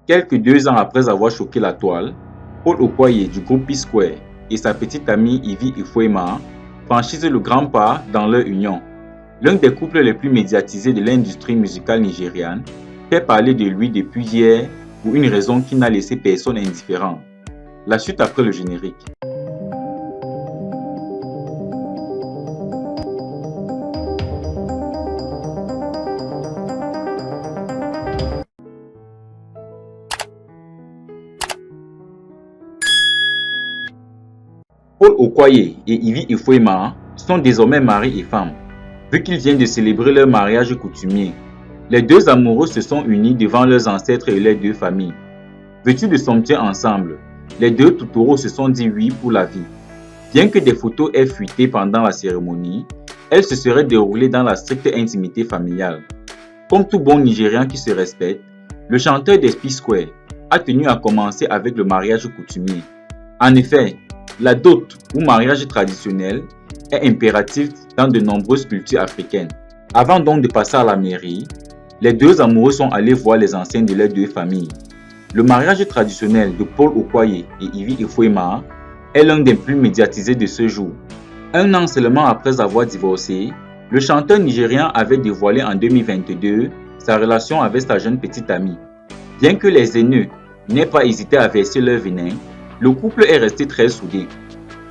Quelques 2 ans après avoir choqué la toile, Paul Okoye du groupe P-Square et sa petite amie Ivy Ufuema franchissent le grand pas dans leur union. L'un des couples les plus médiatisés de l'industrie musicale nigériane fait parler de lui depuis hier pour une raison qui n'a laissé personne indifférent. La suite après le générique. Paul Okoye et Ivy Ufuema sont désormais mari et femme, vu qu'ils viennent de célébrer leur mariage coutumier. Les deux amoureux se sont unis devant leurs ancêtres et leurs deux familles. Vêtus de somptueux ensemble, les deux toutouros se sont dit oui pour la vie. Bien que des photos aient fuité pendant la cérémonie, elles se seraient déroulées dans la stricte intimité familiale. Comme tout bon Nigérian qui se respecte, le chanteur des P-Square a tenu à commencer avec le mariage coutumier. En effet, la dot ou mariage traditionnel est impératif dans de nombreuses cultures africaines. Avant donc de passer à la mairie, les deux amoureux sont allés voir les anciens de leurs deux familles. Le mariage traditionnel de Paul Okoye et Ivy Ufuema est l'un des plus médiatisés de ce jour. Un an seulement après avoir divorcé, le chanteur nigérian avait dévoilé en 2022 sa relation avec sa jeune petite amie. Bien que les haineux n'aient pas hésité à verser leur venin, le couple est resté très soudé.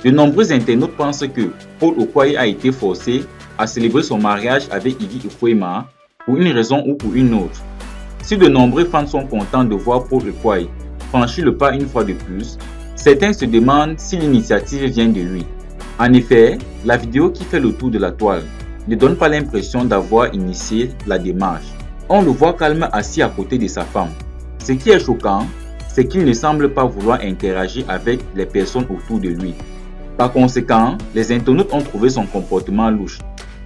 De nombreux internautes pensent que Paul Okoye a été forcé à célébrer son mariage avec Ivy Ufuema pour une raison ou pour une autre. Si de nombreux fans sont contents de voir Paul Okoye franchir le pas une fois de plus, certains se demandent si l'initiative vient de lui. En effet, la vidéo qui fait le tour de la toile ne donne pas l'impression d'avoir initié la démarche. On le voit calme assis à côté de sa femme. Ce qui est choquant, c'est qu'il ne semble pas vouloir interagir avec les personnes autour de lui. Par conséquent, les internautes ont trouvé son comportement louche.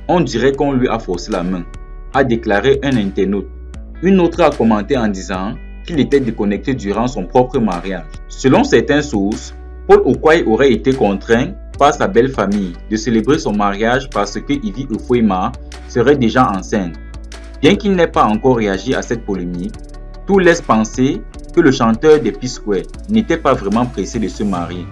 On dirait qu'on lui a forcé la main, a déclaré un internaute. Une autre a commenté en disant qu'il était déconnecté durant son propre mariage. Selon certaines sources, Paul Okoye aurait été contraint par sa belle famille de célébrer son mariage parce que Ivy Ufuema serait déjà enceinte. Bien qu'il n'ait pas encore réagi à cette polémique, tout laisse penser que le chanteur des P-Square n'était pas vraiment pressé de se marier.